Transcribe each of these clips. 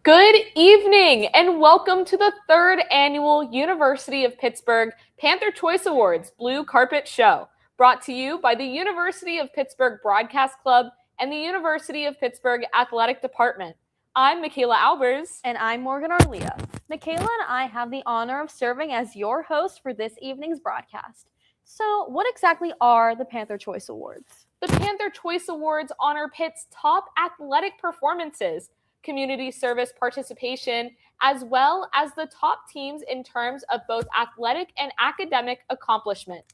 Good evening and welcome to the third annual University of Pittsburgh Panther Choice Awards Blue Carpet Show, brought to you by the University of Pittsburgh Broadcast Club and the University of Pittsburgh Athletic Department. I'm Michaela Albers. And I'm Morgan Arlia. Michaela and I have the honor of serving as your host for this evening's broadcast. So, what exactly are the Panther Choice Awards? The Panther Choice Awards honor Pitt's top athletic performances, community service participation, as well as the top teams in terms of both athletic and academic accomplishment.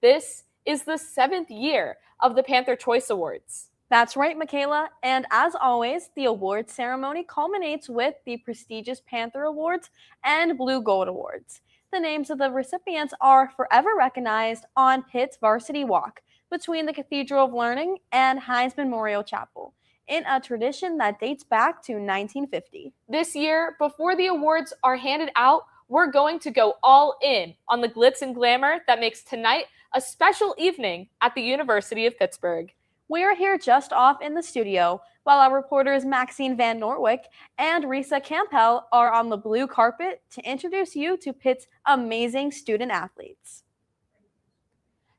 This is the 7th year of the Panther Choice Awards. That's right, Michaela. And as always, the awards ceremony culminates with the prestigious Panther Awards and Blue Gold Awards. The names of the recipients are forever recognized on Pitt's Varsity Walk between the Cathedral of Learning and Heinz Memorial Chapel, in a tradition that dates back to 1950. This year, before the awards are handed out, we're going to go all in on the glitz and glamour that makes tonight a special evening at the University of Pittsburgh. We are here just off in the studio while our reporters Maxine Van Nortwick and Risa Campbell are on the blue carpet to introduce you to Pitt's amazing student athletes.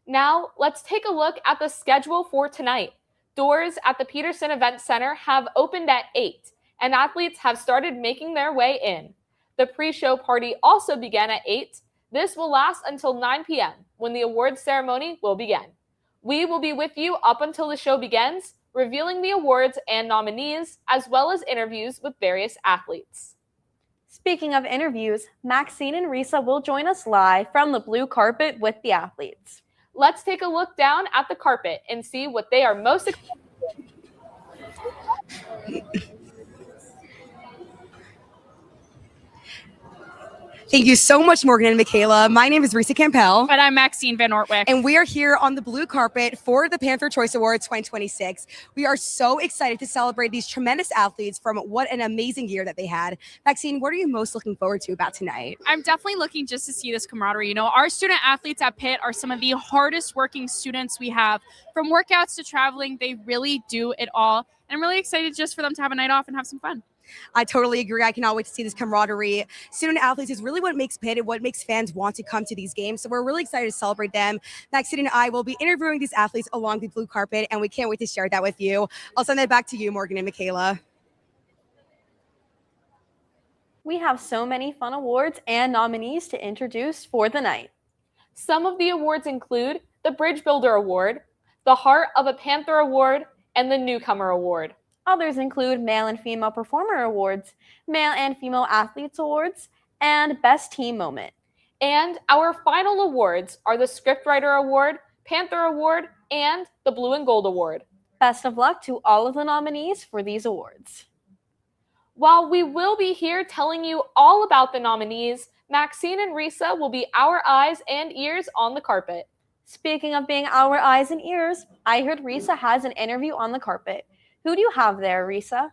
Now, let's take a look at the schedule for tonight. Doors at the Peterson Event Center have opened at 8, and athletes have started making their way in. The pre-show party also began at 8. This will last until 9 p.m., when the awards ceremony will begin. We will be with you up until the show begins, revealing the awards and nominees, as well as interviews with various athletes. Speaking of interviews, Maxine and Risa will join us live from the blue carpet with the athletes. Let's take a look down at the carpet and see what they are most excited for. Thank you so much, Morgan and Michaela. My name is Risa Campbell. And I'm Maxine Van Nortwick. And we are here on the blue carpet for the Panther Choice Awards 2026. We are so excited to celebrate these tremendous athletes from what an amazing year that they had. Maxine, what are you most looking forward to about tonight? I'm definitely looking just to see this camaraderie. You know, our student athletes at Pitt are some of the hardest working students we have. From workouts to traveling, they really do it all. And I'm really excited just for them to have a night off and have some fun. I totally agree. I cannot wait to see this camaraderie. Student athletes is really what makes Pitt and what makes fans want to come to these games. So we're really excited to celebrate them. Maxine and I will be interviewing these athletes along the blue carpet, and we can't wait to share that with you. I'll send that back to you, Morgan and Michaela. We have so many fun awards and nominees to introduce for the night. Some of the awards include the Bridge Builder Award, the Heart of a Panther Award, and the Newcomer Award. Others include Male and Female Performer Awards, Male and Female Athletes Awards, and Best Team Moment. And our final awards are the Scriptwriter Award, Panther Award, and the Blue and Gold Award. Best of luck to all of the nominees for these awards. While we will be here telling you all about the nominees, Maxine and Risa will be our eyes and ears on the carpet. Speaking of being our eyes and ears, I heard Risa has an interview on the carpet. Who do you have there, Risa?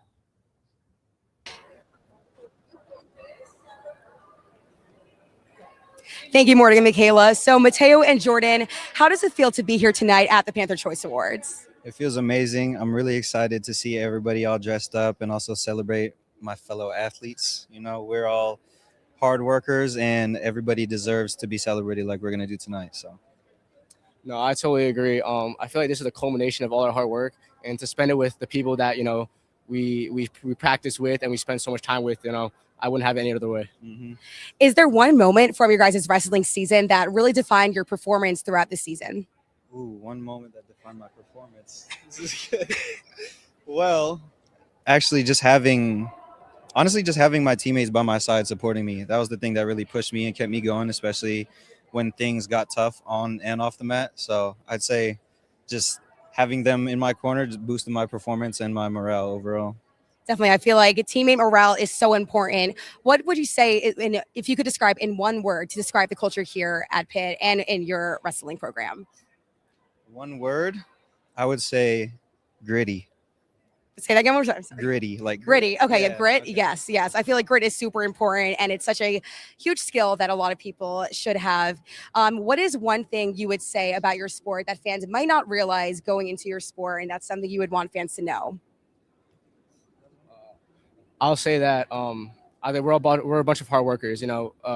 Thank you, Morgan and Michaela. So, Mateo and Jordan, how does it feel to be here tonight at the Panther Choice Awards? It feels amazing. I'm really excited to see everybody all dressed up and also celebrate my fellow athletes. You know, we're all hard workers and everybody deserves to be celebrated like we're going to do tonight. So. No, I totally agree. I feel like this is the culmination of all our hard work, and to spend it with the people that, you know, we practice with and we spend so much time with, you know, I wouldn't have it any other way. Mm-hmm. Is there one moment from your guys' wrestling season that really defined your performance throughout the season? Ooh, one moment that defined my performance. Well, actually just having my teammates by my side supporting me. That was the thing that really pushed me and kept me going, especially when things got tough on and off the mat. So I'd say just having them in my corner just boosted my performance and my morale overall. Definitely. I feel like teammate morale is so important. What would you say, if you could describe in one word to describe the culture here at Pitt and in your wrestling program? One word, I would say gritty. Say that again one more time. Sorry. Gritty, like gritty. Okay, yeah, grit. okay. Yes. I feel like grit is super important, and it's such a huge skill that a lot of people should have. What is one thing you would say about your sport that fans might not realize going into your sport, and that's something you would want fans to know? I'll say that we're a bunch of hard workers.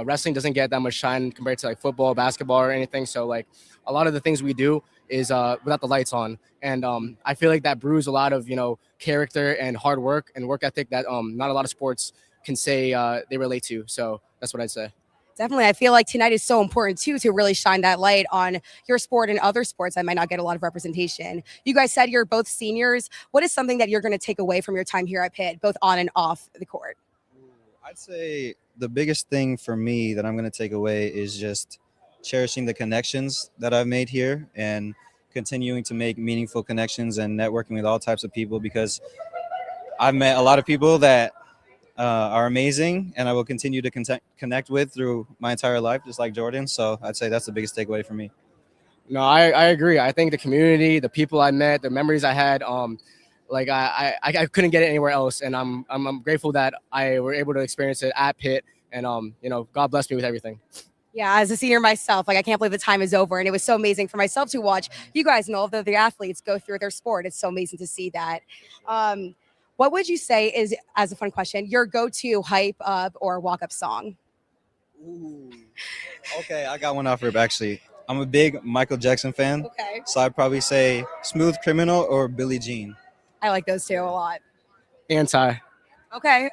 Wrestling doesn't get that much shine compared to like football, basketball, or anything. So like a lot of the things we do is without the lights on, and I feel like that brews a lot of character and hard work and work ethic that not a lot of sports can say they relate to. So that's what I'd say. Definitely. I feel like tonight is so important too to really shine that light on your sport and other sports that might not get a lot of representation. You guys said you're both seniors. What is something that you're going to take away from your time here at Pitt, both on and off the court? I'd say the biggest thing for me that I'm going to take away is just cherishing the connections that I've made here and continuing to make meaningful connections and networking with all types of people, because I've met a lot of people that are amazing and I will continue to connect with through my entire life, just like Jordan. So I'd say that's the biggest takeaway for me. No, I agree. I think the community, the people I met, the memories I had, like I couldn't get it anywhere else, and I'm grateful that I were able to experience it at Pitt, and God bless me with everything. Yeah, as a senior myself, like I can't believe the time is over, and it was so amazing for myself to watch you guys and all of the athletes go through their sport. It's so amazing to see that. What would you say is, as a fun question, your go-to hype up or walk-up song? Ooh. Okay, I got one off rip actually. I'm a big Michael Jackson fan. Okay. So I'd probably say Smooth Criminal or Billie Jean. I like those two a lot. Anti. Okay.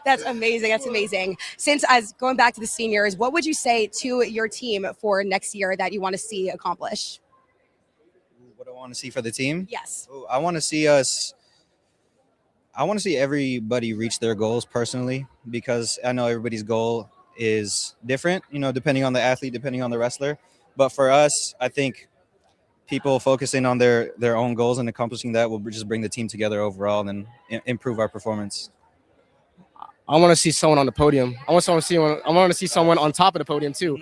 That's amazing. That's amazing. Since as going back to the seniors, what would you say to your team for next year that you want to see accomplish? What do I want to see for the team? Yes. I want to see everybody reach their goals personally, because I know everybody's goal is different, depending on the athlete, depending on the wrestler. But for us, I think people focusing on their own goals and accomplishing that will just bring the team together overall and improve our performance. I want to see someone on the podium. I want to see someone on top of the podium too.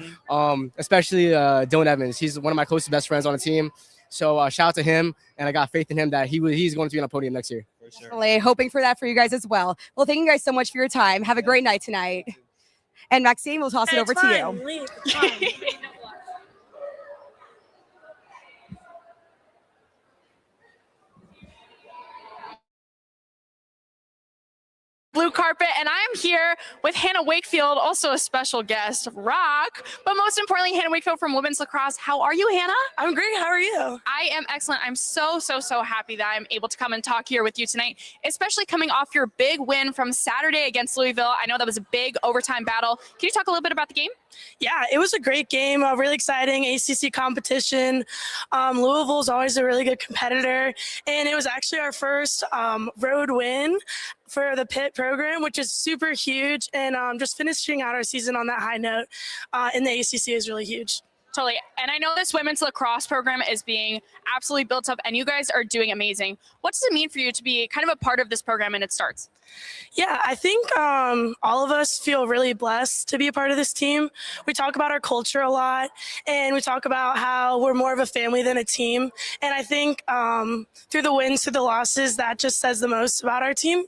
Especially Dylan Evans. He's one of my closest best friends on the team. So shout out to him, and I got faith in him that he's going to be on the podium next year. For sure. Definitely hoping for that for you guys as well. Well, thank you guys so much for your time. Have a great night tonight. And Maxine, we'll toss it over to you. Blue carpet, and I am here with Hannah Wakefield, also a special guest, Rock, but most importantly, Hannah Wakefield from women's lacrosse. How are you, Hannah? I'm great. How are you? I am excellent. I'm so happy that I'm able to come and talk here with you tonight, especially coming off your big win from Saturday against Louisville. I know that was a big overtime battle. Can you talk a little bit about the game? Yeah, it was a great game, really exciting ACC competition. Louisville's always a really good competitor, and it was actually our first road win for the Pitt program, which is super huge, and just finishing out our season on that high note in the ACC is really huge. Totally. And I know this women's lacrosse program is being absolutely built up, and you guys are doing amazing. What does it mean for you to be kind of a part of this program and its starts? Yeah, I think all of us feel really blessed to be a part of this team. We talk about our culture a lot, and we talk about how we're more of a family than a team. And I think through the wins, through the losses, that just says the most about our team.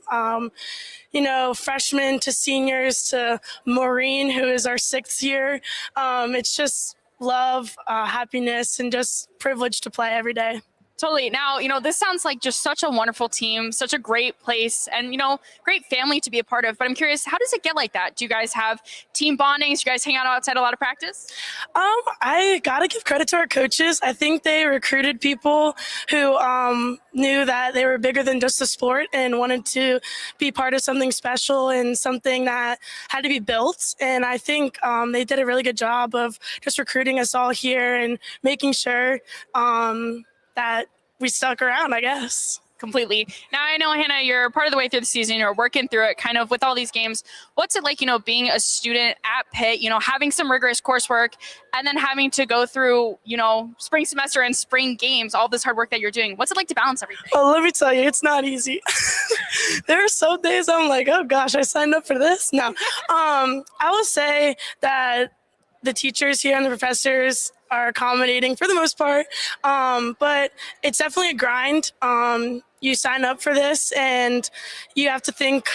Freshmen to seniors to Maureen, who is our 6th year. It's just love, happiness, and just privilege to play every day. Totally. Now, this sounds like just such a wonderful team, such a great place, and, great family to be a part of. But I'm curious, how does it get like that? Do you guys have team bondings? Do you guys hang out outside a lot of practice? I got to give credit to our coaches. I think they recruited people who knew that they were bigger than just a sport and wanted to be part of something special and something that had to be built. And I think they did a really good job of just recruiting us all here and making sure that we stuck around, I guess. Completely. Now, I know, Hannah, you're part of the way through the season. You're working through it kind of with all these games. What's it like, being a student at Pitt, having some rigorous coursework and then having to go through, spring semester and spring games, all this hard work that you're doing? What's it like to balance everything? Well, let me tell you, it's not easy. There are some days I'm like, oh gosh, I signed up for this. No, I will say that the teachers here and the professors are accommodating for the most part, but it's definitely a grind. You sign up for this and you have to think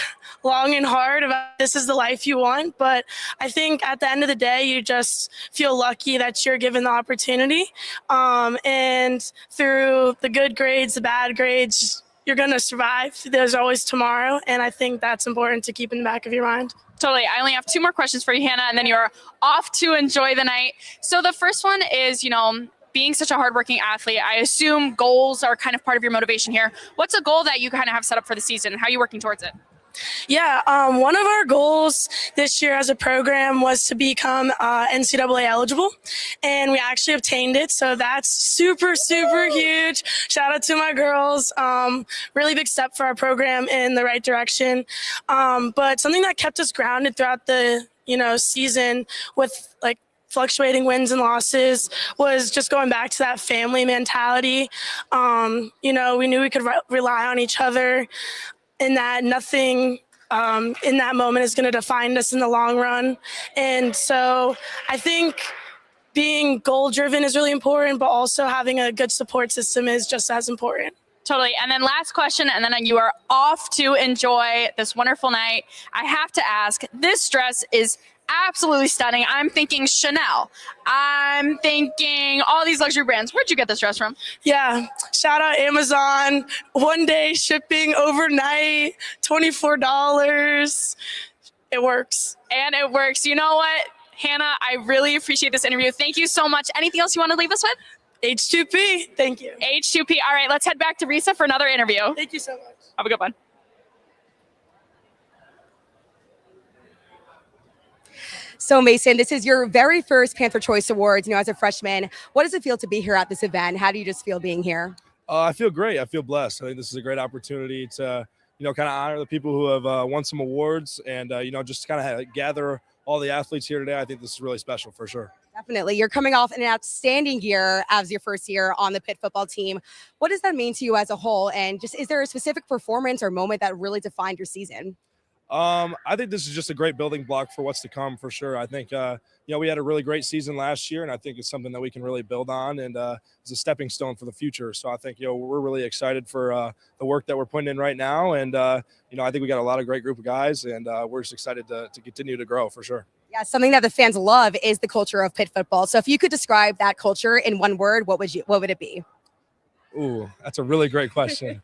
long and hard about this is the life you want. But I think at the end of the day, you just feel lucky that you're given the opportunity. And through the good grades, the bad grades, you're going to survive. There's always tomorrow, and I think that's important to keep in the back of your mind. Totally. I only have 2 more questions for you, Hannah, and then you're off to enjoy the night. So the first one is, being such a hardworking athlete, I assume goals are kind of part of your motivation here. What's a goal that you kind of have set up for the season? How are you working towards it? Yeah, one of our goals this year as a program was to become NCAA eligible, and we actually obtained it. So that's super, super huge. Shout out to my girls. Really big step for our program in the right direction. But something that kept us grounded throughout the season with like fluctuating wins and losses was just going back to that family mentality. We knew we could rely on each other, and that nothing in that moment is going to define us in the long run. And so I think being goal-driven is really important, but also having a good support system is just as important. Totally. And then last question, and then you are off to enjoy this wonderful night. I have to ask, this dress is absolutely stunning. I'm thinking Chanel. I'm thinking all these luxury brands. Where'd you get this dress from? Yeah, shout out Amazon. 1 day shipping overnight, $24. It works. And it works. You know what, Hannah, I really appreciate this interview. Thank you so much. Anything else you want to leave us with? H2P. Thank you. H2P. All right, let's head back to Risa for another interview. Thank you so much. Have a good one. So Mason, this is your very first Panther Choice Awards, as a freshman. What does it feel to be here at this event? How do you just feel being here? I feel great. I feel blessed. I think this is a great opportunity to, kind of honor the people who have won some awards and, just kind of gather all the athletes here today. I think this is really special for sure. Definitely. You're coming off an outstanding year as your first year on the Pitt football team. What does that mean to you as a whole? And just, is there a specific performance or moment that really defined your season? I think this is just a great building block for what's to come for sure. I think, we had a really great season last year, and I think it's something that we can really build on, and it's a stepping stone for the future. So I think, we're really excited for the work that we're putting in right now. And, I think we got a lot of great group of guys, and we're just excited to continue to grow for sure. Yeah, something that the fans love is the culture of Pitt football. So if you could describe that culture in one word, what would it be? Ooh, that's a really great question.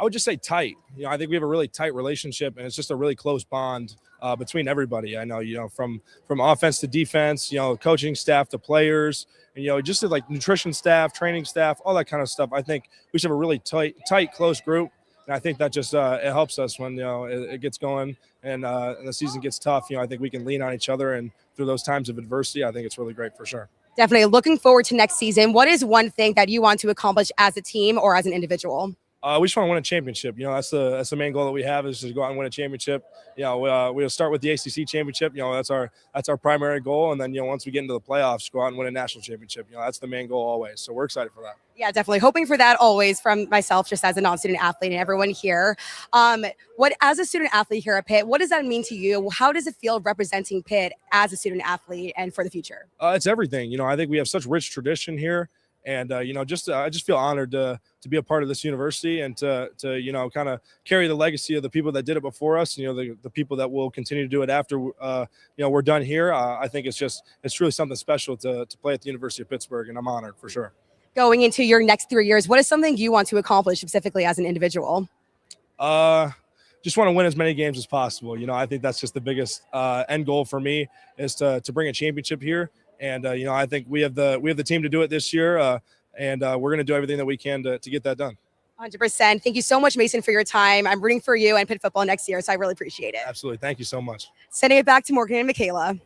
I would just say tight. I think we have a really tight relationship, and it's just a really close bond between everybody. I know, from offense to defense, coaching staff to players, and, just like nutrition staff, training staff, all that kind of stuff. I think we should have a really tight, close group. And I think that just it helps us when, it gets going and the season gets tough. I think we can lean on each other, and through those times of adversity, I think it's really great for sure. Definitely. Looking forward to next season. What is one thing that you want to accomplish as a team or as an individual? We just want to win a championship. That's the main goal that we have, is to go out and win a championship. We'll start with the ACC championship. That's our primary goal. And then, once we get into the playoffs, go out and win a national championship. That's the main goal always. So we're excited for that. Yeah, definitely. Hoping for that always from myself, just as a non-student athlete, and everyone here. As a student athlete here at Pitt, what does that mean to you? How does it feel representing Pitt as a student athlete and for the future? It's everything. I think we have such rich tradition here. And, I just feel honored to be a part of this university, and to kind of carry the legacy of the people that did it before us, the people that will continue to do it after, we're done here. I think it's truly something special to play at the University of Pittsburgh, and I'm honored for sure. Going into your next 3 years, what is something you want to accomplish specifically as an individual? Just want to win as many games as possible. I think that's just the biggest end goal for me, is to bring a championship here. And, I think we have the team to do it this year, and we're going to do everything that we can to get that done. 100%. Thank you so much, Mason, for your time. I'm rooting for you and Pitt football next year, so I really appreciate it. Absolutely. Thank you so much. Sending it back to Morgan and Michaela.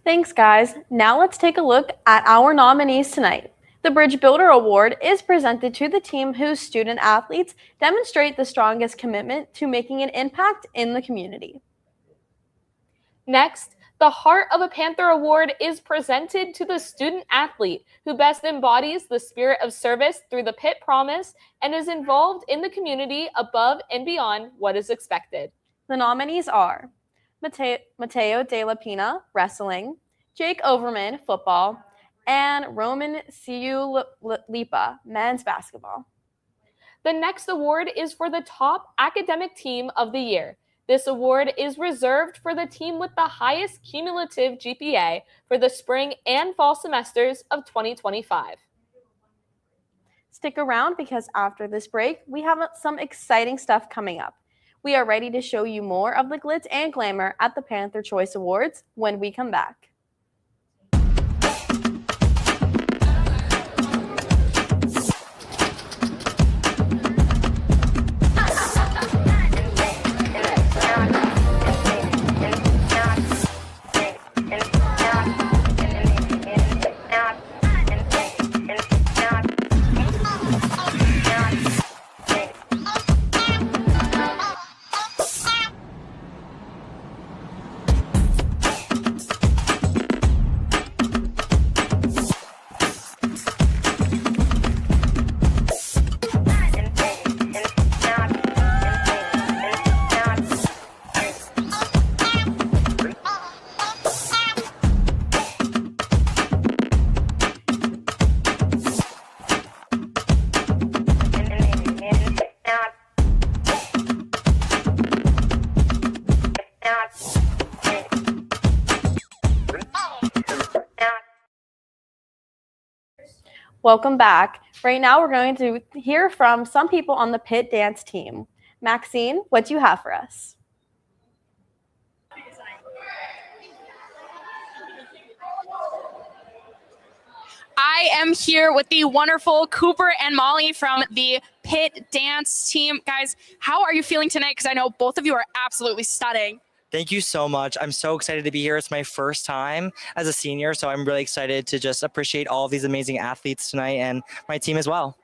Thanks, guys. Now let's take a look at our nominees tonight. The Bridge Builder Award is presented to the team whose student athletes demonstrate the strongest commitment to making an impact in the community. Next, the Heart of a Panther Award is presented to the student athlete who best embodies the spirit of service through the Pitt Promise and is involved in the community above and beyond what is expected. The nominees are Mateo De La Pina, wrestling, Jake Overman, football, and Roman Lipa, men's basketball. The next award is for the top academic team of the year. This award is reserved for the team with the highest cumulative GPA for the spring and fall semesters of 2025. Stick around because after this break, we have some exciting stuff coming up. We are ready to show you more of the glitz and glamour at the Panther Choice Awards when we come back. Welcome back. Right now, we're going to hear from some people on the Pitt dance team. Maxine, what do you have for us? I am here with the wonderful Cooper and Molly from the Pitt dance team. Guys, how are you feeling tonight? Because I know both of you are absolutely stunning. Thank you so much. I'm so excited to be here. It's my first time as a senior, so I'm really excited to just appreciate all of these amazing athletes tonight and my team as well.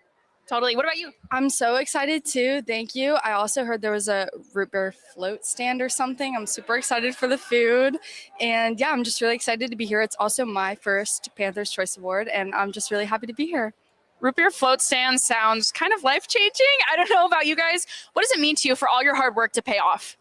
Totally. What about you? I'm so excited too. Thank you. I also heard there was a root beer float stand or something. I'm super excited for the food. And yeah, I'm just really excited to be here. It's also my first Panther's Choice Award, and I'm just really happy to be here. Root beer float stand sounds kind of life-changing. I don't know about you guys. What does it mean to you for all your hard work to pay off?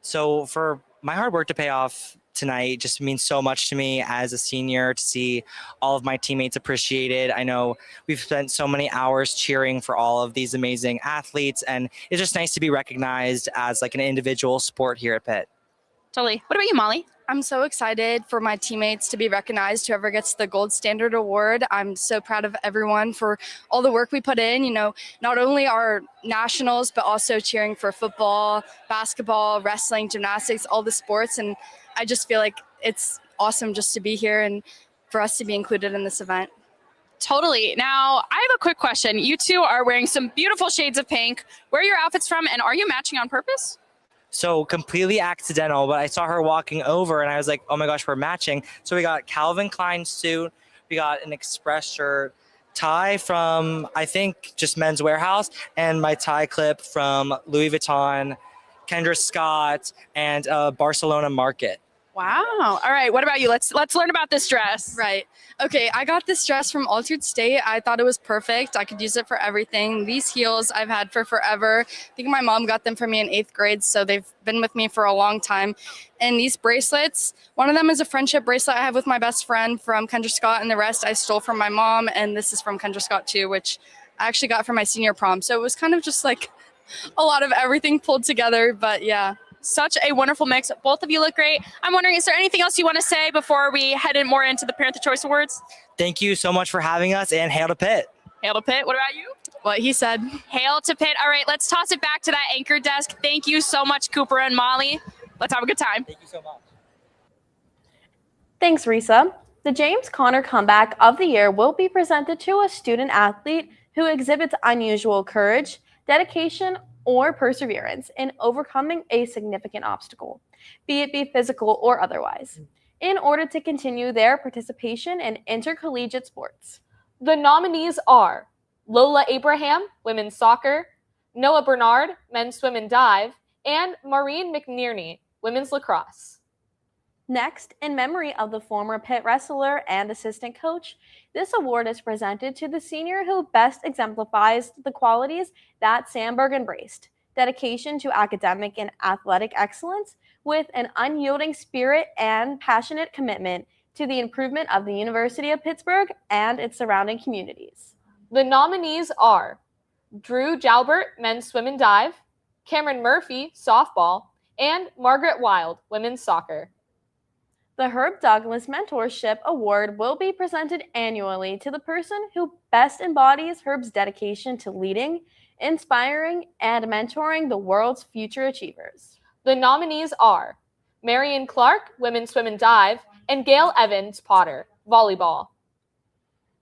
So for my hard work to pay off tonight just means so much to me as a senior to see all of my teammates appreciated. I know we've spent so many hours cheering for all of these amazing athletes, and it's just nice to be recognized as like an individual sport here at Pitt. Totally. What about you, Molly? I'm so excited for my teammates to be recognized, whoever gets the Gold Standard Award. I'm so proud of everyone for all the work we put in, you know, not only our nationals, but also cheering for football, basketball, wrestling, gymnastics, all the sports. And I just feel like it's awesome just to be here and for us to be included in this event. Totally. Now, I have a quick question. You two are wearing some beautiful shades of pink. Where are your outfits from, and are you matching on purpose? So completely accidental, but I saw her walking over and I was like, oh my gosh, we're matching. So we got Calvin Klein suit, we got an Express shirt, tie from, I think, just Men's Warehouse, and my tie clip from Louis Vuitton, Kendra Scott, and Barcelona Market. Wow. All right. What about you? Let's learn about this dress. Right. Okay, I got this dress from Altered State. I thought it was perfect. I could use it for everything. These heels I've had for forever. I think my mom got them for me in 8th grade, so they've been with me for a long time. And these bracelets, one of them is a friendship bracelet I have with my best friend from Kendra Scott, and the rest I stole from my mom, and this is from Kendra Scott too, which I actually got for my senior prom. So it was kind of just like a lot of everything pulled together, but yeah. Such a wonderful mix. Both of you look great. I'm wondering, is there anything else you want to say before we head in more into the Panther Choice Awards? Thank you so much for having us, and hail to Pitt. Hail to Pitt. What about you? What he said. Hail to Pitt. All right, let's toss it back to that anchor desk. Thank you so much, Cooper and Molly. Let's have a good time. Thank you so much. Thanks, Risa. The James Conner Comeback of the Year will be presented to a student athlete who exhibits unusual courage, dedication, or perseverance in overcoming a significant obstacle, be it be physical or otherwise, in order to continue their participation in intercollegiate sports. The nominees are Lola Abraham, women's soccer, Noah Bernard, men's swim and dive, and Maureen McNearney, women's lacrosse. Next, in memory of the former Pitt wrestler and assistant coach, this award is presented to the senior who best exemplifies the qualities that Sandberg embraced: dedication to academic and athletic excellence with an unyielding spirit and passionate commitment to the improvement of the University of Pittsburgh and its surrounding communities. The nominees are Drew Jalbert, men's swim and dive, Cameron Murphy, softball, and Margaret Wild, women's soccer. The Herb Douglas Mentorship Award will be presented annually to the person who best embodies Herb's dedication to leading, inspiring, and mentoring the world's future achievers. The nominees are Marion Clark, women's swim and dive, and Gail Evans Potter, volleyball.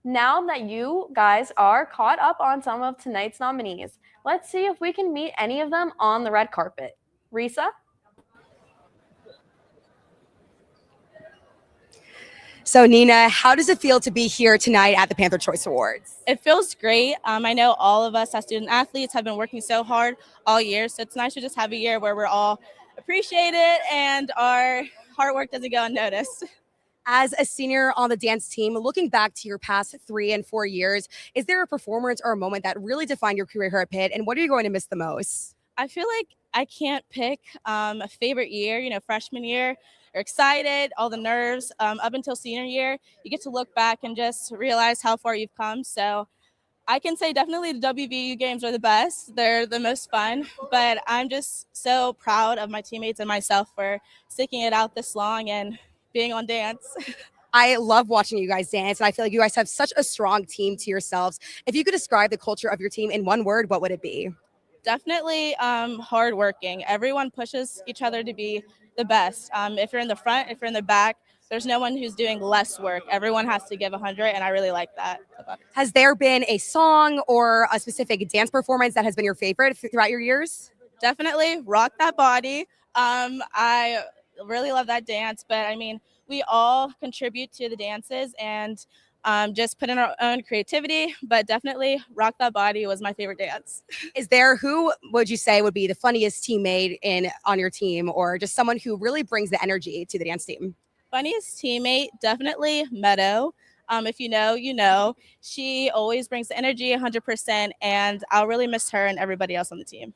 Now that you guys are caught up on some of tonight's nominees, let's see if we can meet any of them on the red carpet. Risa? So, Nina, how does it feel to be here tonight at the Panther Choice Awards? It feels great. I know all of us as student athletes have been working so hard all year, so it's nice to just have a year where we're all appreciated and our hard work doesn't go unnoticed. As a senior on the dance team, looking back to your past 3 and 4 years, is there a performance or a moment that really defined your career here at Pitt, and what are you going to miss the most? I feel like I can't pick a favorite year. Freshman year, you're excited, all the nerves. Up until senior year, you get to look back and just realize how far you've come. So I can say definitely the WVU games are the best. They're the most fun, but I'm just so proud of my teammates and myself for sticking it out this long and being on dance. I love watching you guys dance, and I feel like you guys have such a strong team to yourselves. If you could describe the culture of your team in one word, what would it be? Definitely hardworking. Everyone pushes each other to be the best. If you're in the front, if you're in the back, there's no one who's doing less work. Everyone has to give 100, and I really like that. Has there been a song or a specific dance performance that has been your favorite throughout your years? Definitely Rock That Body. I really love that dance, but I mean, we all contribute to the dances and just put in our own creativity, but definitely Rock That Body was my favorite dance. Is there, who would you say would be the funniest teammate on your team, or just someone who really brings the energy to the dance team? Funniest teammate, definitely Meadow. If you know, you know. She always brings the energy 100%, and I'll really miss her and everybody else on the team.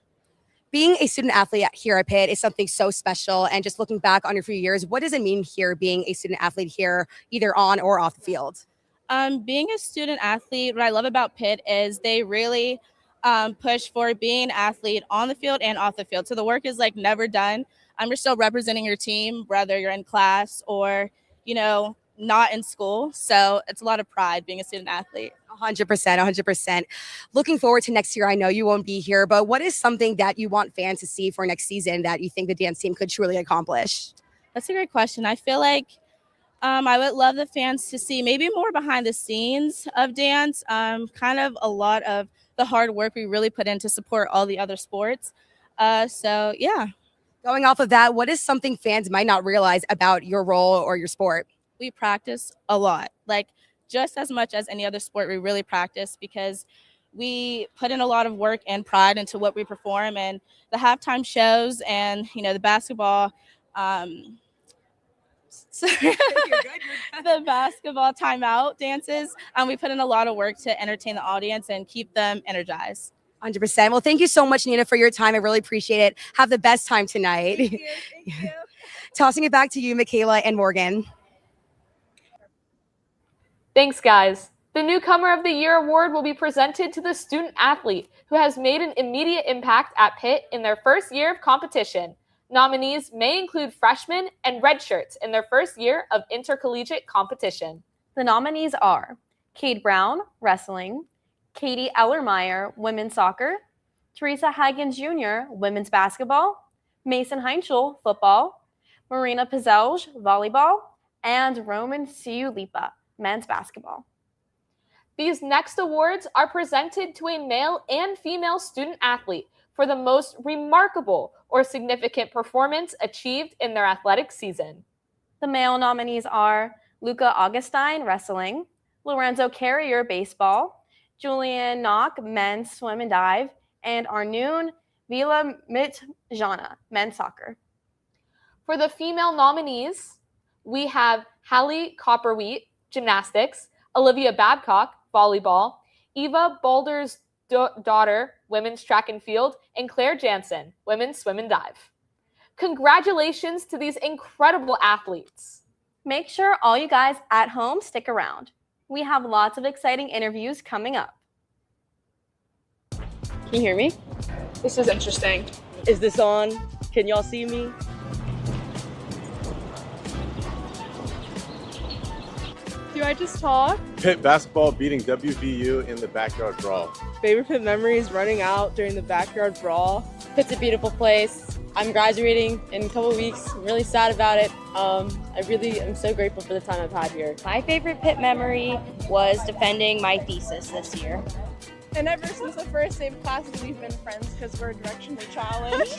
Being a student athlete here at Pitt is something so special. And just looking back on your few years, what does it mean here being a student athlete here, either on or off the field? Being a student athlete, what I love about Pitt is they really push for being an athlete on the field and off the field. So the work is like never done. You're still representing your team, whether you're in class or, not in school. So it's a lot of pride being a student athlete. 100%, 100%. Looking forward to next year. I know you won't be here, but what is something that you want fans to see for next season that you think the dance team could truly accomplish? That's a great question. I feel like I would love the fans to see maybe more behind the scenes of dance, kind of a lot of the hard work we really put in to support all the other sports. So, yeah. Going off of that, what is something fans might not realize about your role or your sport? We practice a lot, like just as much as any other sport. We really practice because we put in a lot of work and pride into what we perform, and the halftime shows and, the basketball, the basketball timeout dances. We put in a lot of work to entertain the audience and keep them energized. 100%. Well, thank you so much, Nina, for your time. I really appreciate it. Have the best time tonight. Thank you. Thank you. Tossing it back to you, Michaela and Morgan. Thanks, guys. The Newcomer of the Year award will be presented to the student athlete who has made an immediate impact at Pitt in their first year of competition. Nominees may include freshmen and redshirts in their first year of intercollegiate competition. The nominees are Cade Brown, wrestling; Katie Ellermeyer, women's soccer; Teresa Higgins Jr., women's basketball; Mason Heinschel, football; Marina Pizelj, volleyball; and Roman Siulipa, men's basketball. These next awards are presented to a male and female student athlete for the most remarkable or significant performance achieved in their athletic season. The male nominees are Luca Augustine, wrestling; Lorenzo Carrier, baseball; Julian Knock, men's swim and dive; and Arnoon Vila Mitjana, men's soccer. For the female nominees, we have Hallie Copperwheat, gymnastics; Olivia Babcock, volleyball; Eva Boulder's daughter, women's track and field; and Claire Jansen, women's swim and dive. Congratulations to these incredible athletes. Make sure all you guys at home stick around. We have lots of exciting interviews coming up. Can you hear me? This is interesting. Is this on? Can y'all see me? Do I just talk? Pitt basketball beating WVU in the backyard brawl. Favorite Pitt memories running out during the backyard brawl. Pitt's a beautiful place. I'm graduating in a couple weeks. I'm really sad about it. I really am so grateful for the time I've had here. My favorite Pitt memory was defending my thesis this year. And ever since the first day of classes, we've been friends because we're directionally challenged.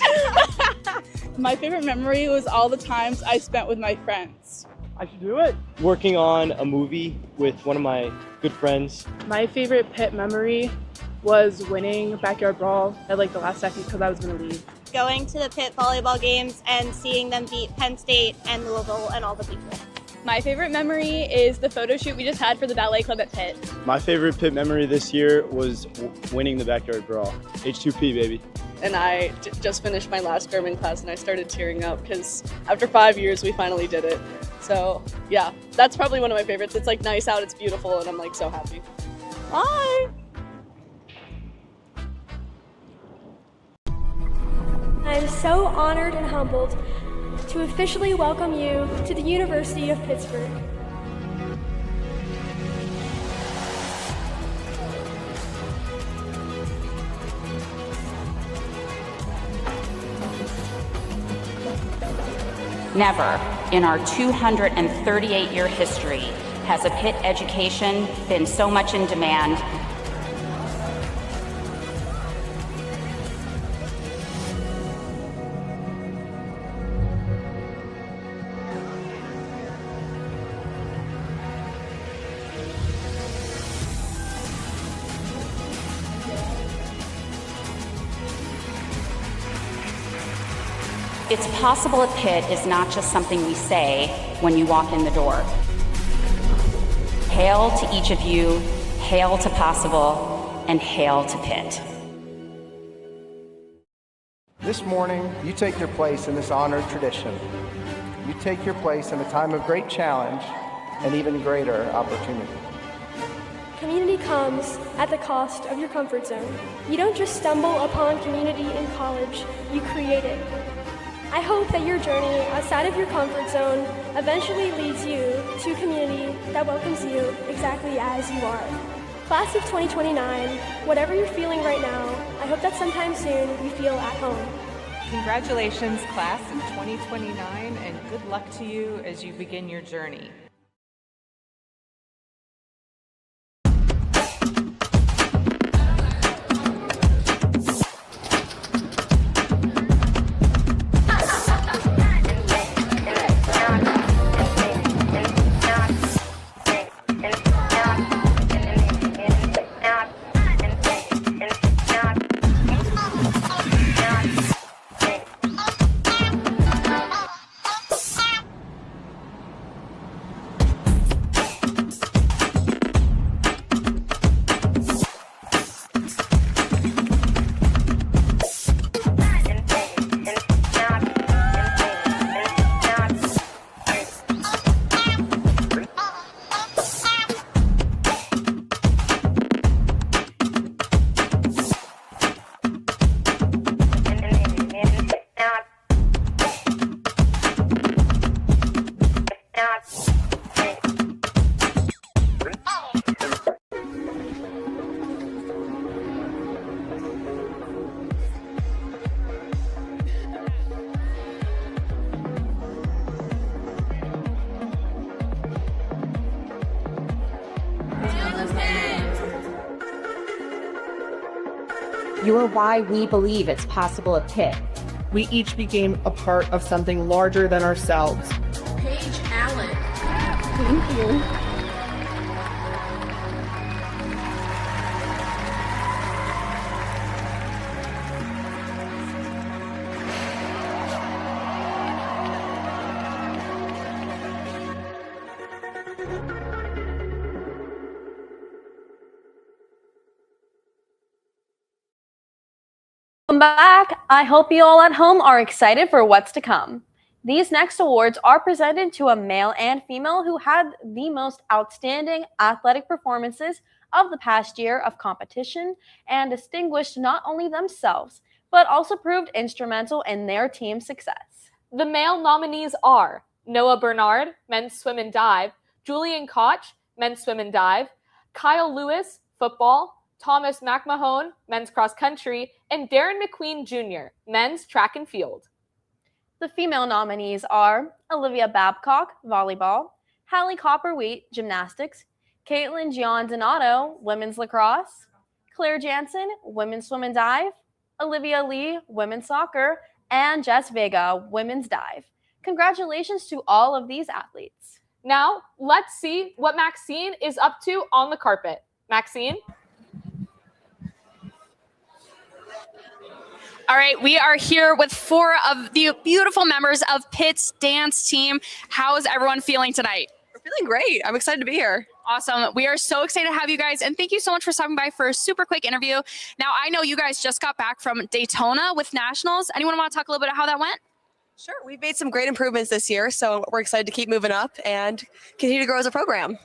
My favorite memory was all the times I spent with my friends. I should do it. Working on a movie with one of my good friends. My favorite Pitt memory was winning backyard brawl at like the last second because I was going to leave. Going to the Pitt volleyball games and seeing them beat Penn State and Louisville and all the people. My favorite memory is the photo shoot we just had for the ballet club at Pitt. My favorite Pitt memory this year was winning the backyard brawl. H2P, baby. And I just finished my last German class and I started tearing up because after 5 years we finally did it. So yeah, that's probably one of my favorites. It's like nice out, it's beautiful, and I'm like so happy. Bye! I'm so honored and humbled to officially welcome you to the University of Pittsburgh. Never in our 238-year history has a Pitt education been so much in demand. It's possible at Pitt is not just something we say when you walk in the door. Hail to each of you, hail to possible, and hail to Pitt. This morning, you take your place in this honored tradition. You take your place in a time of great challenge and even greater opportunity. Community comes at the cost of your comfort zone. You don't just stumble upon community in college, you create it. I hope that your journey outside of your comfort zone eventually leads you to a community that welcomes you exactly as you are. Class of 2029, whatever you're feeling right now, I hope that sometime soon you feel at home. Congratulations, class of 2029, and good luck to you as you begin your journey. You are why we believe it's possible at Pitt. We each became a part of something larger than ourselves. Paige Allen. Thank you. Welcome back. I hope you all at home are excited for what's to come. These next awards are presented to a male and female who had the most outstanding athletic performances of the past year of competition and distinguished not only themselves, but also proved instrumental in their team's success. The male nominees are Noah Bernard, men's swim and dive, Julian Koch, men's swim and dive, Kyle Lewis, football, Thomas McMahon, men's cross country, and Darren McQueen Jr., men's track and field. The female nominees are Olivia Babcock, volleyball, Hallie Copperwheat, gymnastics, Caitlin Giandonato, women's lacrosse, Claire Jansen, women's swim and dive, Olivia Lee, women's soccer, and Jess Vega, women's dive. Congratulations to all of these athletes. Now, let's see what Maxine is up to on the carpet. Maxine? All right, we are here with 4 of the beautiful members of Pitt's dance team. How is everyone feeling tonight? We're feeling great. I'm excited to be here. Awesome. We are so excited to have you guys, and thank you so much for stopping by for a super quick interview. Now, I know you guys just got back from Daytona with Nationals. Anyone want to talk a little bit about how that went? Sure. We've made some great improvements this year, so we're excited to keep moving up and continue to grow as a program.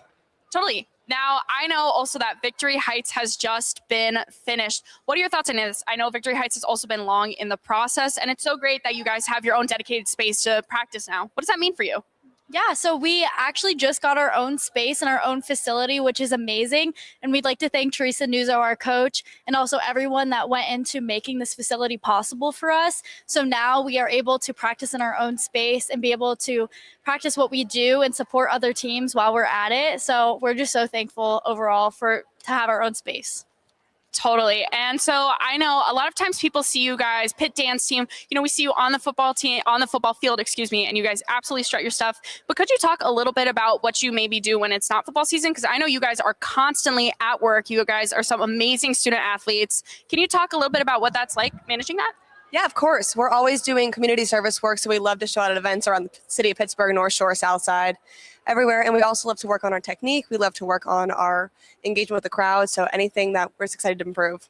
Totally. Now, I know also that Victory Heights has just been finished. What are your thoughts on this? I know Victory Heights has also been long in the process, and it's so great that you guys have your own dedicated space to practice now. What does that mean for you? Yeah, so we actually just got our own space and our own facility, which is amazing. And we'd like to thank Teresa Nuzzo, our coach, and also everyone that went into making this facility possible for us. So now we are able to practice in our own space and be able to practice what we do and support other teams while we're at it. So we're just so thankful overall to have our own space. Totally. And so I know a lot of times people see you guys, Pitt dance team, we see you on the football team, on the football field, and you guys absolutely strut your stuff. But could you talk a little bit about what you maybe do when it's not football season? Because I know you guys are constantly at work. You guys are some amazing student athletes. Can you talk a little bit about what that's like managing that? Yeah, of course. We're always doing community service work, so we love to show out at events around the city of Pittsburgh, North Shore, South Side, everywhere. And we also love to work on our technique. We love to work on our engagement with the crowd. So anything that we're excited to improve.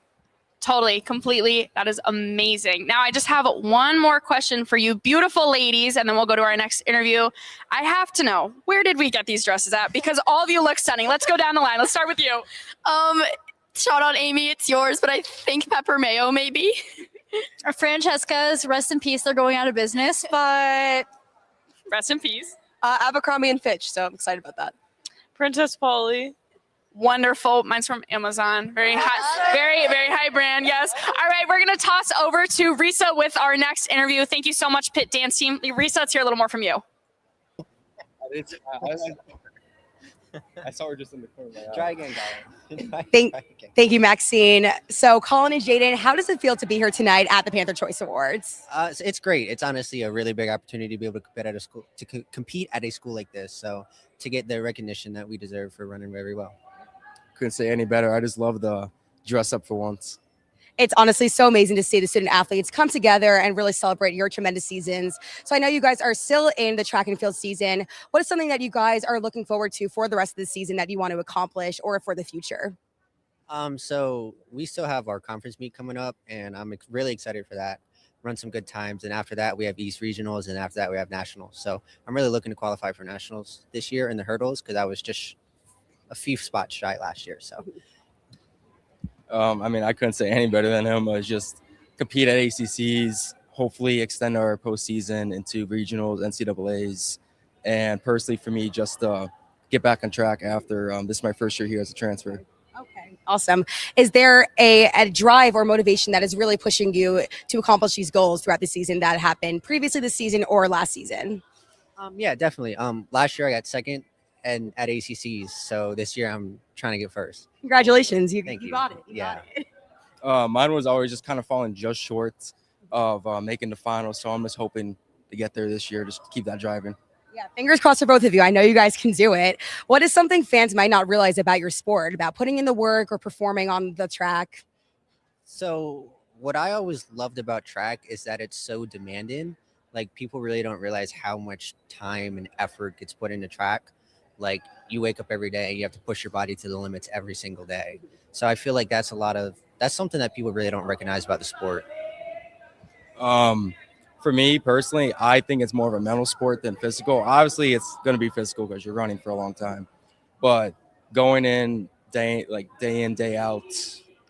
Totally, completely. That is amazing. Now, I just have one more question for you beautiful ladies, and then we'll go to our next interview. I have to know, where did we get these dresses at? Because all of you look stunning. Let's go down the line. Let's start with you. Shout out Amy, it's yours, but I think Pepper Mayo maybe. Francesca's, rest in peace, they're going out of business, but rest in peace. Abercrombie and Fitch, so I'm excited about that. Princess Polly. Wonderful. Mine's from Amazon. Very high, very, very high brand. Yes. All right. We're going to toss over to Risa with our next interview. Thank you so much, Pitt dance team. Risa, let's hear a little more from you. I saw her just in the corner. Try again, Colin. Thank you, Maxine. So, Colin and Jaden, how does it feel to be here tonight at the Panther Choice Awards? It's great. It's honestly a really big opportunity to be able to compete at a school compete at a school like this. So, to get the recognition that we deserve for running very well. Couldn't say any better. I just love the dress up for once. It's honestly so amazing to see the student athletes come together and really celebrate your tremendous seasons. So I know you guys are still in the track and field season. What is something that you guys are looking forward to for the rest of the season that you want to accomplish or for the future? So we still have our conference meet coming up, and I'm really excited for that. Run some good times, and after that we have East Regionals, and after that we have Nationals. So I'm really looking to qualify for Nationals this year in the hurdles because I was just a few spots shy last year. So. I couldn't say any better than him. It's just compete at ACCs, hopefully extend our postseason into regionals, NCAAs, and personally for me, just get back on track after this is my first year here as a transfer. Okay, awesome. Is there a drive or motivation that is really pushing you to accomplish these goals throughout the season that happened previously this season or last season? Yeah, definitely. Last year I got second and at ACCs, so this year I'm trying to get first. Congratulations, you got it. You got it. Mine was always just kind of falling just short of making the finals, so I'm just hoping to get there this year, just keep that driving. Yeah, fingers crossed for both of you. I know you guys can do it. What is something fans might not realize about your sport, about putting in the work or performing on the track? So what I always loved about track is that it's so demanding. Like, people really don't realize how much time and effort gets put into track. Like, you wake up every day, you have to push your body to the limits every single day. So I feel like that's something that people really don't recognize about the sport. For me personally, I think it's more of a mental sport than physical. Obviously, it's going to be physical because you're running for a long time. But going in, day in, day out,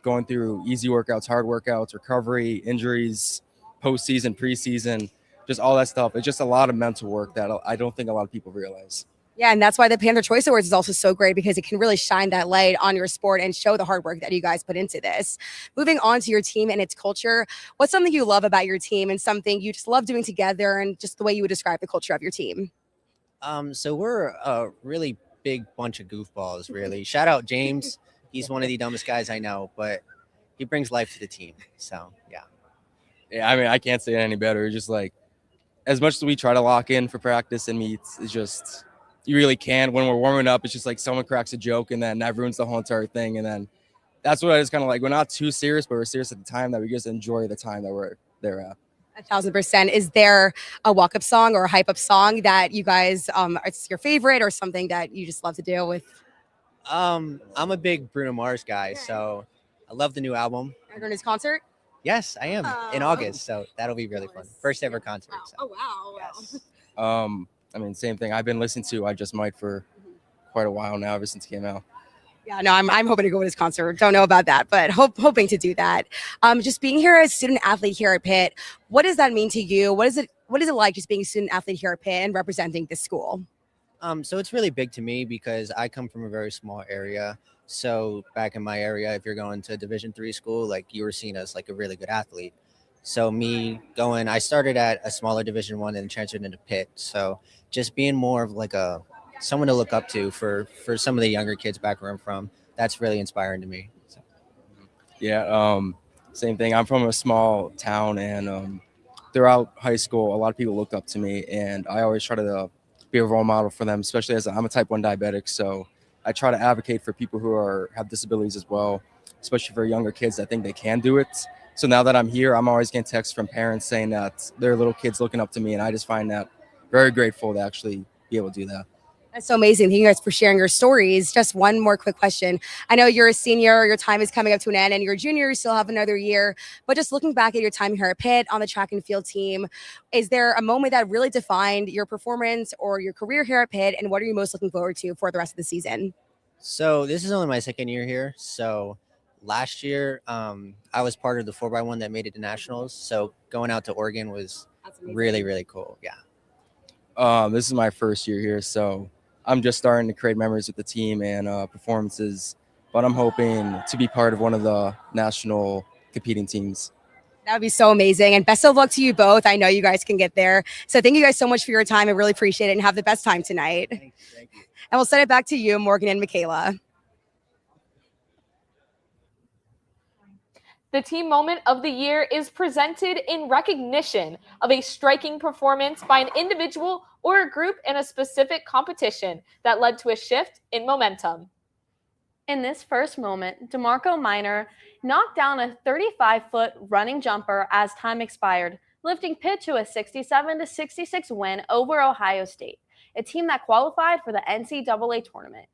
going through easy workouts, hard workouts, recovery, injuries, postseason, preseason, just all that stuff. It's just a lot of mental work that I don't think a lot of people realize. Yeah, and that's why the Panther Choice Awards is also so great, because it can really shine that light on your sport and show the hard work that you guys put into this. Moving on to your team and its culture, what's something you love about your team and something you just love doing together, and just the way you would describe the culture of your team? So we're a really big bunch of goofballs, really. Shout out James. He's one of the dumbest guys I know, but he brings life to the team. So, yeah. Yeah, I mean, I can't say it any better. It's just like, as much as we try to lock in for practice and meets, it's just, you really can't. When we're warming up, it's just like someone cracks a joke and then that ruins the whole entire thing. And then that's what I just kind of like, we're not too serious, but we're serious at the time, that we just enjoy the time that we're there at. 1,000%. Is there a walk-up song or a hype-up song that you guys, it's your favorite, or something that you just love to do with? I'm a big Bruno Mars guy, so I love the new album. Are you going to his concert? Yes, I am in August, so that'll be really fun. First ever concert. So. Oh, wow. Yes. I mean, same thing. I've been listening to I Just Might for quite a while now, ever since it came out. Yeah, no, I'm hoping to go to his concert. Don't know about that, but hoping to do that. Just being here as a student athlete here at Pitt, what does that mean to you? What is it like just being a student athlete here at Pitt and representing the school? So it's really big to me because I come from a very small area. So back in my area, if you're going to Division III school, like you were seen as like a really good athlete. So I started at a smaller Division I and transferred into Pitt. So just being more of like someone to look up to for some of the younger kids back where I'm from, that's really inspiring to me. So. Yeah, same thing. I'm from a small town, and throughout high school, a lot of people looked up to me, and I always try to be a role model for them, especially as I'm a type 1 diabetic. So I try to advocate for people who have disabilities as well, especially for younger kids that think they can do it. So now that I'm here, I'm always getting texts from parents saying that their little kids looking up to me, and I just find that very grateful to actually be able to do that. That's so amazing. Thank you guys for sharing your stories. Just one more quick question. I know you're a senior, your time is coming up to an end, and you're a junior, you still have another year. But just looking back at your time here at Pitt on the track and field team, is there a moment that really defined your performance or your career here at Pitt, and what are you most looking forward to for the rest of the season? So this is only my second year here. So last year, I was part of the 4x1 that made it to nationals. So going out to Oregon was really, really cool. Yeah. This is my first year here, so I'm just starting to create memories with the team and performances, but I'm hoping to be part of one of the national competing teams. That would be so amazing. And best of luck to you both. I know you guys can get there. So thank you guys so much for your time. I really appreciate it, and have the best time tonight. Thank you. And we'll send it back to you, Morgan and Michaela. The team moment of the year is presented in recognition of a striking performance by an individual or a group in a specific competition that led to a shift in momentum. In this first moment, DeMarco Minor knocked down a 35-foot running jumper as time expired, lifting Pitt to a 67-66 win over Ohio State, a team that qualified for the NCAA tournament.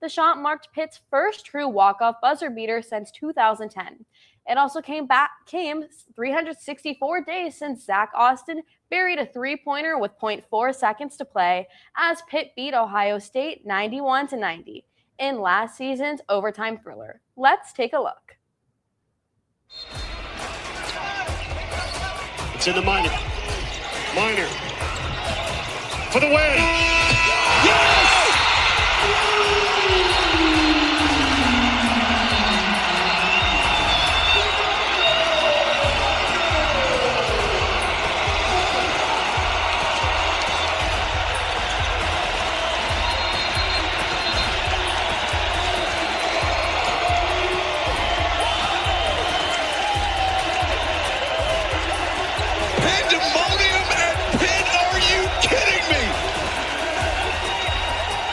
The shot marked Pitt's first true walk-off buzzer beater since 2010. It also came 364 days since Zach Austin buried a three-pointer with 0.4 seconds to play as Pitt beat Ohio State 91-90 in last season's overtime thriller. Let's take a look. It's in the Minor. Minor for the win. Yes! Pandemonium at Pitt, are you kidding me?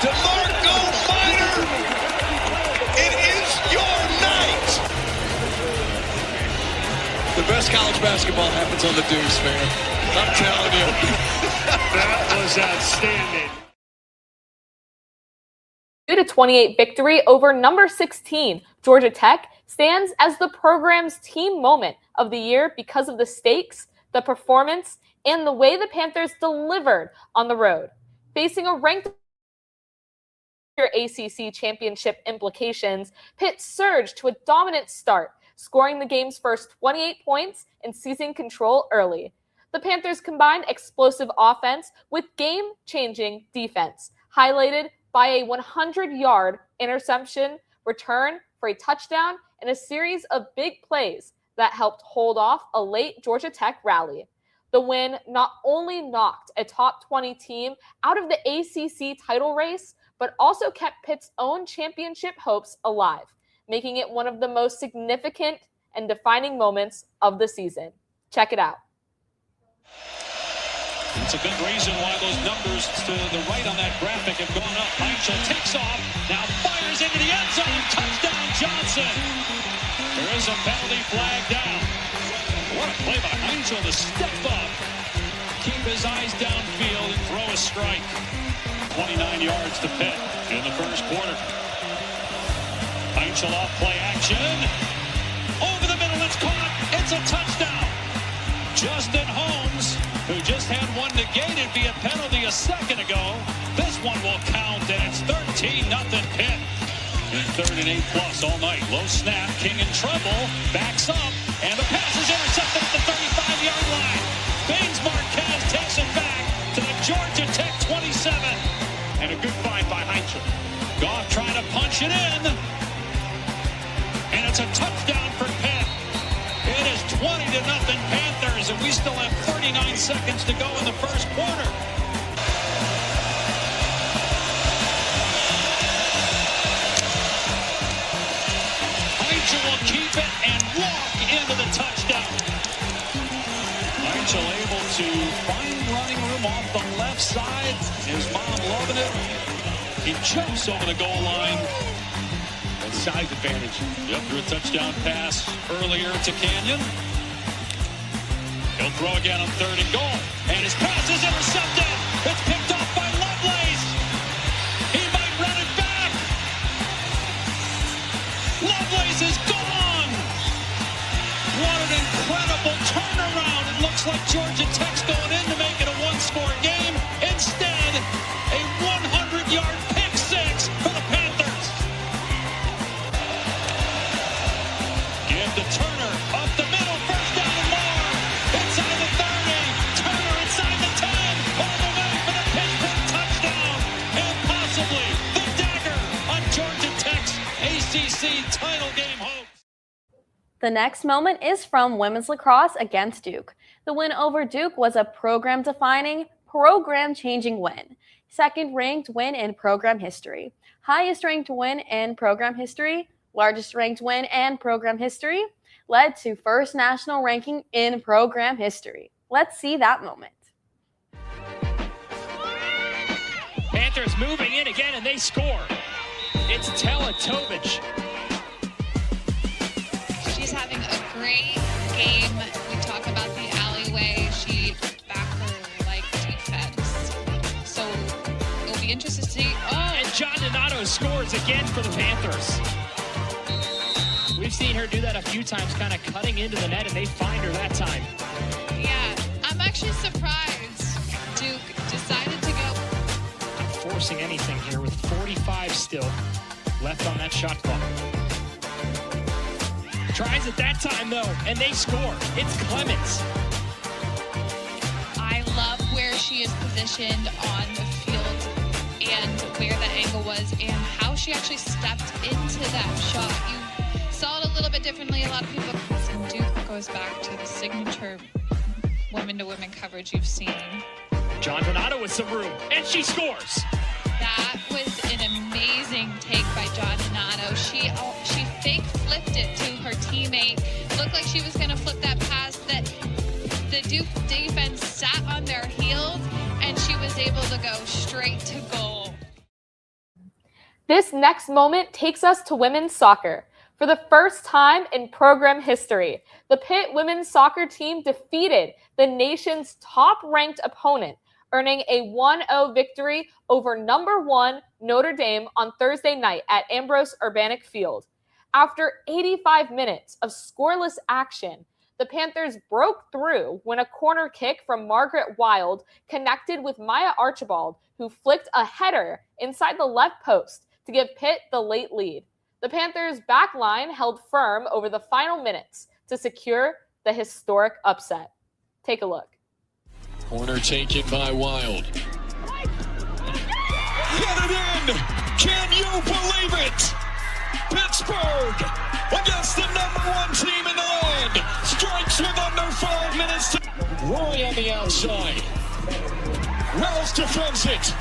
DeMarco Minor, it is your night. The best college basketball happens on the deuce, man. I'm telling you. That was outstanding. 2-28 victory over number 16, Georgia Tech, stands as the program's team moment of the year because of the stakes, the performance, and the way the Panthers delivered on the road. Facing a ranked ACC championship implications, Pitt surged to a dominant start, scoring the game's first 28 points and seizing control early. The Panthers combined explosive offense with game-changing defense, highlighted by a 100-yard interception return for a touchdown and a series of big plays that helped hold off a late Georgia Tech rally. The win not only knocked a top 20 team out of the ACC title race, but also kept Pitt's own championship hopes alive, making it one of the most significant and defining moments of the season. Check it out. It's a good reason why those numbers to the right on that graphic have gone up. Heinzel takes off, now fires into the end zone. Touchdown, Johnson. There is a penalty flag down. What a play by Heinzel to step up, keep his eyes downfield, and throw a strike. 29 yards to Pitt in the first quarter. Heinzel off play action. Over the middle, it's caught. It's a touchdown. Justin Holmes, who just had one negated via penalty a second ago. This one will count, and it's 13-0 Pitt. In 3rd and 8 plus all night. Low snap, King in trouble, backs up, and the pass is intercepted at the 35-yard line. Baines Marquez takes it back to the Georgia Tech 27. And a good find by Heinzel. Goff trying to punch it in. And it's a touchdown for Pitt. It is 20-0 Panthers, and we still have 39 seconds to go in the first quarter. Heinzel will keep it and walk into the touchdown. Heinzel able to find running room off the left side. His mom loving it. He jumps over the goal line. That size advantage. Yep, threw a touchdown pass earlier to Canyon. He'll throw again on 3rd and goal. And his pass is intercepted. It's picked off by Lovelace. He might run it back. Lovelace is gone. What an incredible turnaround. It looks like Georgia Tech's going in to make it a one-score game. Instead, a 100-yard pick six for the Panthers. Give to Turner up the middle. First down and more. Inside the 30. Turner inside the 10. All the way for the Pittsburgh touchdown. And possibly the dagger on Georgia Tech's ACC title game hopes. The next moment is from women's lacrosse against Duke. The win over Duke was a program-defining, program-changing win. Second-ranked win in program history. Highest-ranked win in program history. Largest-ranked win in program history. Led to first national ranking in program history. Let's see that moment. Panthers moving in again, and they score. It's Teletovic. She's having a great game. We talk about the alleyway. She back her like defense. So it'll be interesting to see. Oh, And John Donato scores again for the Panthers. We've seen her do that a few times, kind of cutting into the net, and they find her that time. yeah. I'm actually surprised Duke decided to go. Not forcing anything here with 45 still left on that shot clock. Tries it that time, though, and they score. It's Clemens. I love where she is positioned on the field and where that angle was and how she actually stepped into that shot. You saw it a little bit differently. A lot of people, and Duke goes back to the signature women-to-women coverage you've seen. John Donato with some room, and she scores. That was an amazing take by John Donato. She fake flipped it to her teammate. Looked like she was going to flip that pass that the Duke defense sat on their heels, and she was able to go straight to goal. This next moment takes us to women's soccer. For the first time in program history, the Pitt women's soccer team defeated the nation's top-ranked opponent, earning a 1-0 victory over number 1 Notre Dame on Thursday night at Ambrose Urbanic Field. After 85 minutes of scoreless action, The Panthers broke through when a corner kick from Margaret Wild connected with Maya Archibald, who flicked a header inside the left post to give Pitt the late lead. The Panthers' back line held firm over the final minutes to secure the historic upset. Take a look. Corner taken by Wild. Get it in! Can you believe it? Pittsburgh against the #1 team in the land. Strikes with under 5 minutes. Roy on the outside. Wells defends it.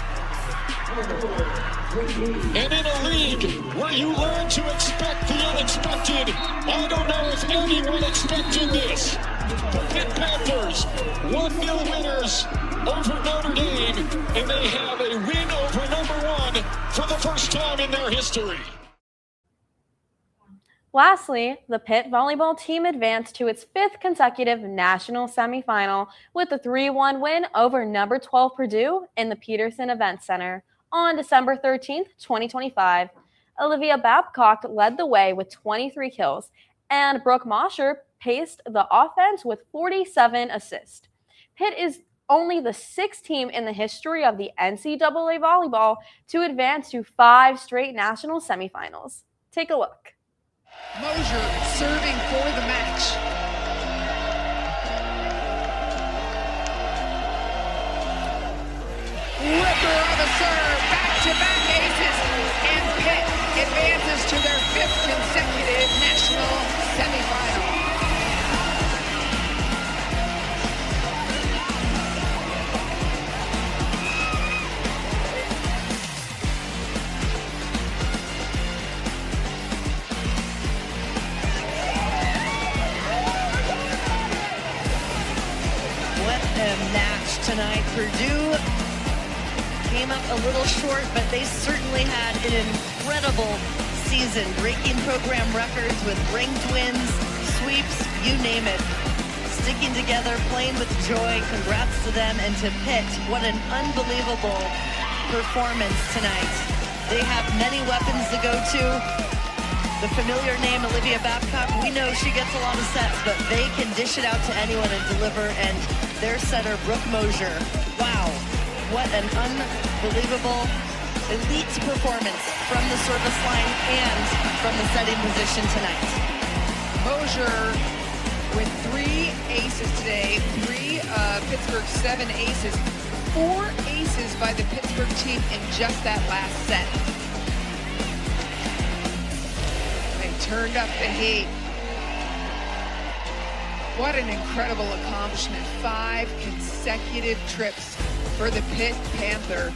And in a league where you learn to expect the unexpected, I don't know if anyone expected this. The Pitt Panthers, 1-0 winners over Notre Dame, and they have a win over #1 for the first time in their history. Lastly, the Pitt volleyball team advanced to its 5th consecutive national semifinal with a 3-1 win over number 12 Purdue in the Peterson Event Center on December 13th, 2025. Olivia Babcock led the way with 23 kills, and Brooke Mosher paced the offense with 47 assists. Pitt is only the 6th team in the history of the NCAA volleyball to advance to 5 straight national semifinals. Take a look. Mosher serving for the match. Ripper of a serve, back-to-back aces, and Pitt advances to their 5th consecutive national semifinal. What a match tonight. Purdue came up a little short, but they certainly had an incredible season, breaking program records with ranked wins, sweeps, you name it. Sticking together, playing with joy. Congrats to them and to Pitt. What an unbelievable performance tonight. They have many weapons to go to. The familiar name, Olivia Babcock, we know she gets a lot of sets, but they can dish it out to anyone and deliver, and their setter, Brooke Mosher, wow, what an unbelievable elite performance from the service line and from the setting position tonight. Mosher with 3 aces today, 3 of Pittsburgh's 7 aces, 4 aces by the Pittsburgh team in just that last set. They turned up the heat. What an incredible accomplishment. 5 consecutive trips for the Pitt Panther.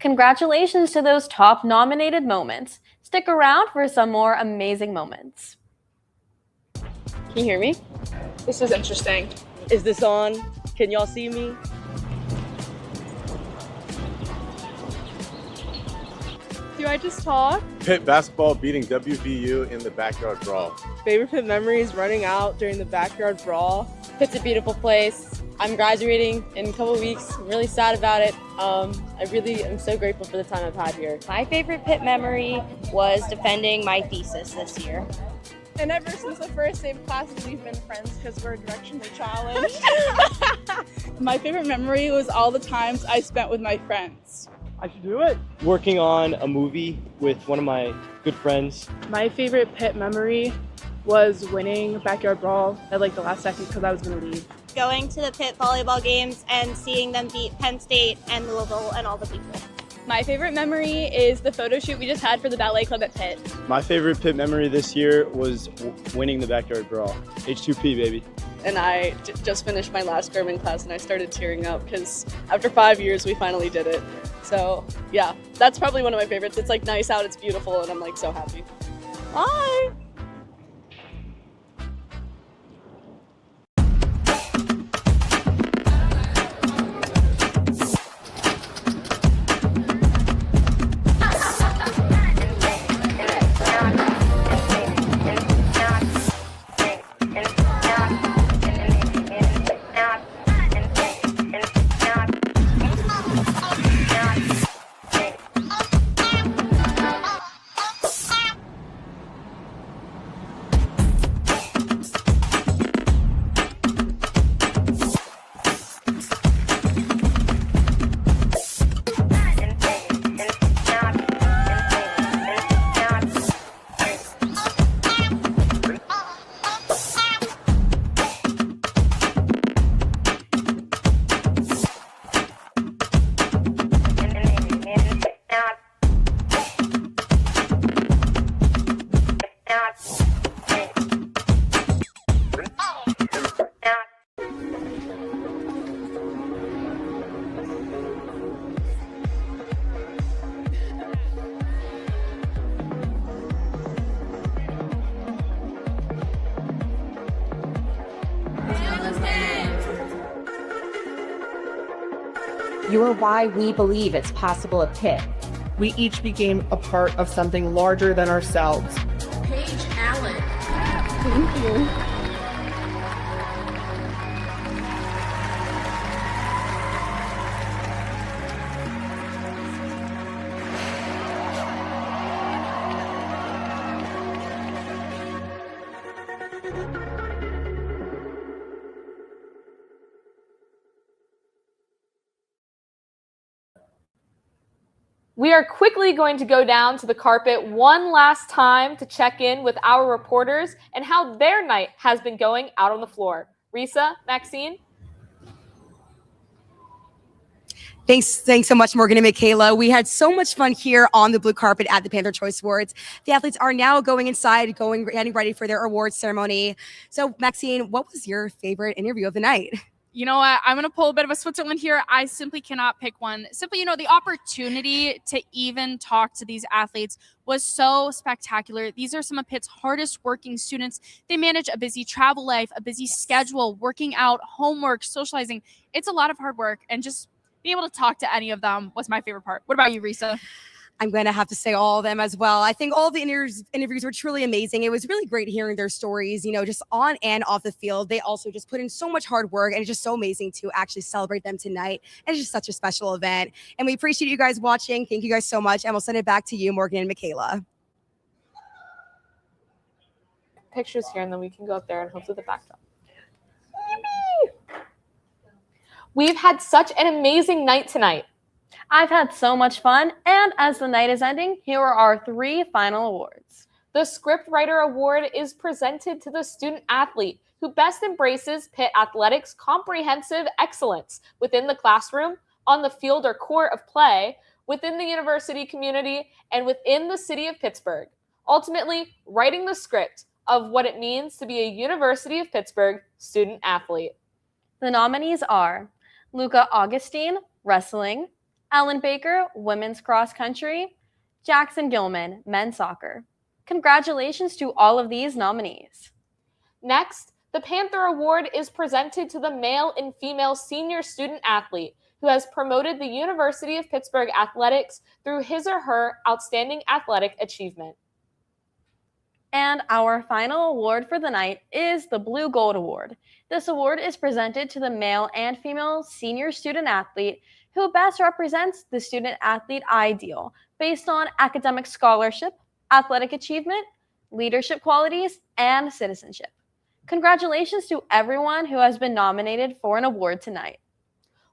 Congratulations to those top nominated moments. Stick around for some more amazing moments. Can you hear me? This is interesting. Is this on? Can y'all see me? Do I just talk? Pitt basketball beating WVU in the backyard brawl. Favorite Pitt memories running out during the backyard brawl. Pitt's a beautiful place. I'm graduating in a couple weeks. I'm really sad about it. I really am so grateful for the time I've had here. My favorite Pitt memory was defending my thesis this year. And ever since the first day of classes, we've been friends because we're directionally challenged. My favorite memory was all the times I spent with my friends. I should do it. Working on a movie with one of my good friends. My favorite Pitt memory was winning Backyard Brawl at like the last second because I was going to leave. Going to the Pitt volleyball games and seeing them beat Penn State and Louisville and all the people. My favorite memory is the photo shoot we just had for the ballet club at Pitt. My favorite Pitt memory this year was winning the backyard brawl. H2P, baby. And I just finished my last German class and I started tearing up because after 5 years, we finally did it. So yeah, that's probably one of my favorites. It's like nice out, it's beautiful, and I'm like so happy. Bye! You are why we believe it's possible at Pitt. We each became a part of something larger than ourselves. Paige Allen. Thank you. We are quickly going to go down to the carpet one last time to check in with our reporters and how their night has been going out on the floor. Risa, Maxine? Thanks so much, Morgan and Michaela. We had so much fun here on the blue carpet at the Panther Choice Awards. The athletes are now going inside, getting ready for their awards ceremony. So, Maxine, what was your favorite interview of the night? You know what? I'm going to pull a bit of a Switzerland here. I simply cannot pick one. Simply, the opportunity to even talk to these athletes was so spectacular. These are some of Pitt's hardest working students. They manage a busy travel life, a busy schedule, working out, homework, socializing. It's a lot of hard work, and just being able to talk to any of them was my favorite part. What about you, Risa? I'm going to have to say all of them as well. I think all the interviews were truly amazing. It was really great hearing their stories, just on and off the field. They also just put in so much hard work, and it's just so amazing to actually celebrate them tonight. And it's just such a special event. And we appreciate you guys watching. Thank you guys so much. And we'll send it back to you, Morgan and Michaela. Pictures here, and then we can go up there and hopefully the backdrop. We've had such an amazing night tonight. I've had so much fun, and as the night is ending, here are our 3 final awards. The Scriptwriter Award is presented to the student athlete who best embraces Pitt Athletics' comprehensive excellence within the classroom, on the field or court of play, within the university community, and within the city of Pittsburgh, ultimately writing the script of what it means to be a University of Pittsburgh student athlete. The nominees are Luca Augustine, wrestling; Ellen Baker, women's cross country; Jackson Gilman, men's soccer. Congratulations to all of these nominees. Next, the Panther Award is presented to the male and female senior student athlete who has promoted the University of Pittsburgh athletics through his or her outstanding athletic achievement. And our final award for the night is the Blue Gold Award. This award is presented to the male and female senior student athlete who best represents the student athlete ideal based on academic scholarship, athletic achievement, leadership qualities, and citizenship. Congratulations to everyone who has been nominated for an award tonight.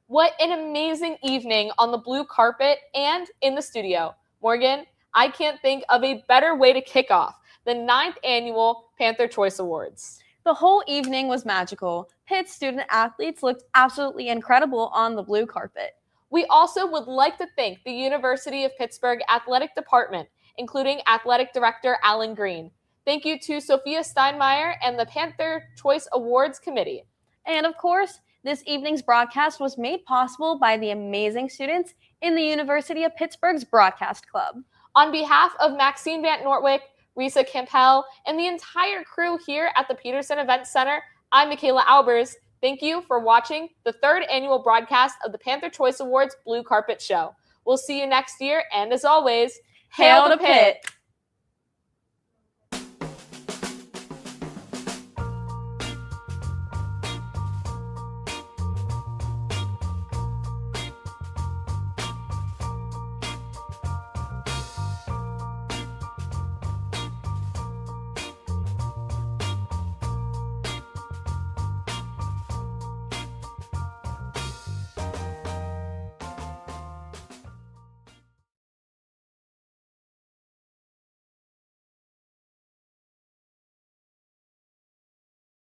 What an amazing evening on the blue carpet and in the studio. Morgan, I can't think of a better way to kick off the 9th annual Panther Choice Awards. The whole evening was magical. Pitt's student athletes looked absolutely incredible on the blue carpet. We also would like to thank the University of Pittsburgh Athletic Department, including Athletic Director Alan Green. Thank you to Sophia Steinmeier and the Panther Choice Awards Committee. And of course, this evening's broadcast was made possible by the amazing students in the University of Pittsburgh's Broadcast Club. On behalf of Maxine Van Nortwick, Risa Campbell, and the entire crew here at the Peterson Event Center, I'm Michaela Albers. Thank you for watching the 3rd annual broadcast of the Panther Choice Awards Blue Carpet Show. We'll see you next year, and as always, Hail to Pitt!